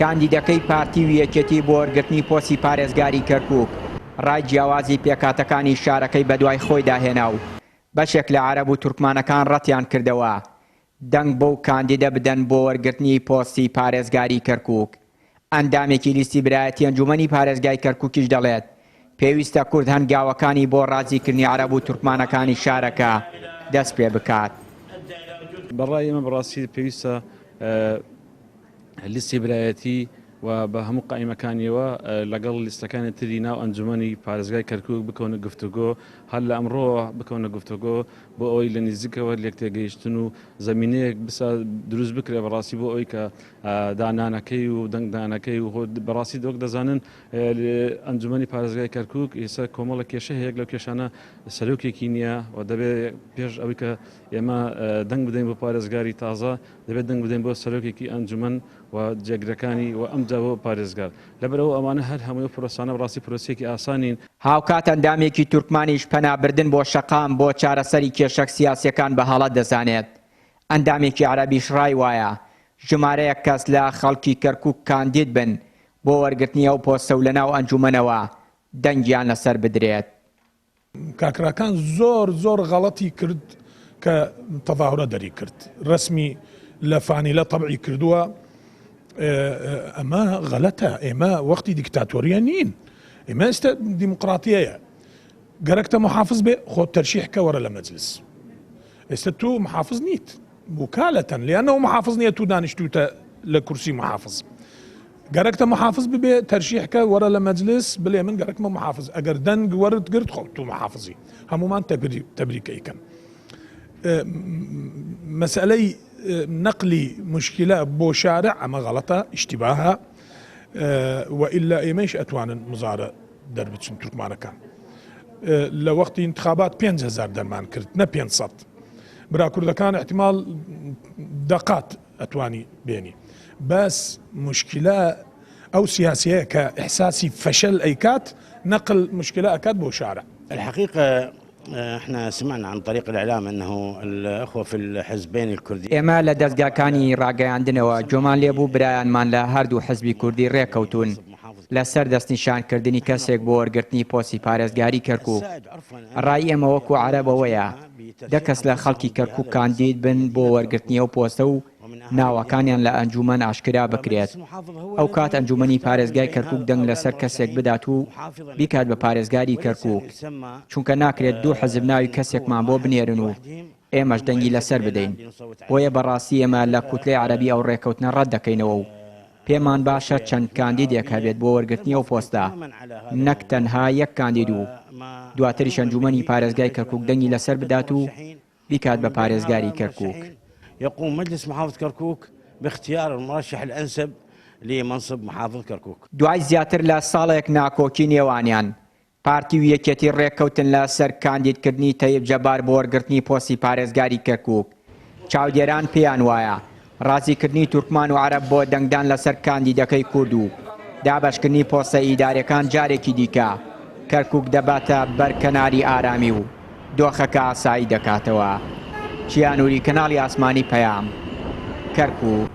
کاندیدەکەی پارتی و یەکێتی بۆ وەرگرتنی پۆستی پارێزگاری کەرکووک ڕای جیاوازی پێکهاتەکانی شارەکەی بەدوای خۆی داهێنا و بەشێک لە عەرەب و تورکمانەکان ڕەتیان کردەوە دەنگ بەو کاندیدە بدەن بۆ وەرگرتنی پۆستی پارێزگاری کەرکووک. ئەندامێکی لیستی برایەتی ئەنجومەنی پارێزگای کەرکووکیش دەڵێت پێویستە کورد هەنگاوەکانی بۆ ڕازیکردنی عەرەب و تورکمانەکانی شارەکە دەست پێ بکات. بەڕای ئێمە بەڕاستی پێویستە لیستی برایەتی و بە هەموو قائیمەکانیەوە لەگەڵ لیستەکانی تری ناو ئەنجومەنی پارێزگای کەرکووک بکەونە گفتوگۆ هەر لە ئەمڕۆ بکەونە گفتوگۆ بۆ ئەوەی لە نزیکەوە لێک تێگەیشتن و زەمینەیەک دروست بکرێ بەڕاستی بۆ ئەوەی کە دانانەکەی و دەنگدانەکەی و بەڕاستی دۆک دەزانن ئەنجومەنی پارێزگای کەرکووک ئێستا کۆمەڵە کێشە هەیەک لەو کێشانە سەرۆکێکی نییە و دەبێت پێش ئەوەی کە ئێمە دەنگ بدەین بۆ پارێزگاری تازە دەبێت دەنگ بدەین بۆ سەرۆکێکی ئەنجومەن و جێگرەکانی و ئەمجا بۆ پارێزگار لەبەرەوە ئەوانە هەر هەموو پرۆسانە بڕاستی پرۆسێکی ئاسانین. هاوکات ئەندامێکی تورکمانیش پەنابردن بۆ شەقام بۆ چارەسەری کێشەک سیاسیەکان بە هەڵەت دەزانێت. ئەندامێکی عەرەبیش ڕای وایە ژمارەیەک کەس لە خەڵکی کەرکووک کاندید بن بۆ وەرگرتنی ئەو پۆستە و لەناو ئەنجومەنەوە دەنگیان لەسەر بدرێت. کاکراکان زۆر غەڵەتی کرد کە تەظاهورە دەری کرد ڕسمی لە فانیلە تەبعی کردووە. ئەمە غەلەتە، ئێمە وەختی دیکتاتۆریە نین، ئێمە ئێستا دیموقراتیەیە. گەرەکتە محافظ بێ خۆت تەرشیحکە وەرە لە مەجلس. ئێستا تۆ محافظ نیت وکالەتەن لێنەوە محافظ نییە تو دانیشتوتە لە کورسی محافظ. گەرەکتە محافظ ببێ تەرشیحکە وەرە لە مەجلس بڵێ من گەرەکمە محافظ. ئەگەر دەنگ وەرت گرت خۆ تو محافظی هەمومان تەبریکەیکەن. مەسئلەی نقلی مشكلة بۆ شارع ئەمە غەڵەتە اشتباهە وإلا ئێمەش ئەتوانن مزارە دەربچن تورکمانەکان. لە وەختی انتخابات 5,000 دەرمان کرد نە 500. برا کوردەکان احتمال دەقات ئەتوانی بێنی. بەس مشكلة ئەو سیاسیەیە کە ئیحساسی فەشەل ئەیکات نقل مشكلة ئەکات بۆ شارع. الحقيقة احنا سمعنا عن طريق الاعلام انه الاخوه في الحزبين الكرديين ئێمە لە دەستگاکانی ڕاگەیاندنەوە جۆمان لێبوو برایانمان لە هەردوو حزبی کوردی ڕێکەوتون لەسەر دەستنیشانکردنی کەسێک بۆ وەرگرتنی پۆستی پارێزگاری کەرکووک. ڕای ئێمە وەکو عەرەبەوەیە دە کەس لە خەڵکی کەرکووک کاندید بن بۆ وەرگرتنی ئەو پۆستە و ناوەکانیان لە ئەنجومەن ئاشکرا بکرێت. ئەو کات ئەنجومەنی پارێزگای کەرکووک دەنگ لەسەر کەسێک بدات و بیکات بە پارێزگاری کەرکووک، چونکە ناکرێت دوو حەزب ناوی کەسێکمان بۆ بنێرن و ئێمەش دەنگی لەسەر بدەین. بۆیە بەڕاستی ئێمە لە کوتلەی عەرەبی ئەو ڕێکەوتنە ڕەت دەکەینەوە و پێمان باشە چەند کاندیدێک هەبێت بۆ وەرگرتنی ئەو پۆستە، نەک تەنها یەک کاندید و دواتریش ئەنجومەنی پارێزگای کەرکووک دەنگی لەسەر بدات و بیکات بە پارێزگاری کەرکووک. يقوم مجلس محافظة كركوك باختيار المرشح الأنسب لمنصب محافظ كركوك. دوای زیاتر لە ساڵێک ناکۆکی نێوانیان پارتی و یەکێتی ڕێککەوتن لە سەر کاندیدکردنی تەیب جەبار بۆ وەرگرتنی پۆستی پارێزگاری کەرکووک. چاودێران پێیان وایە ڕازیکردنی تورکمان و عەرەب بۆ دەنگدان لەسەر کاندیدەکەی کورد و دابەشکردنی پۆستە ئیدارەکان جارێکی دیکە کەرکووک دەباتە بەرکەناری ئارامی و دۆخەکە ئاسایی دەکاتەوە. چیانوری کەناڵی ئاسمانی پەیام کەرکووک.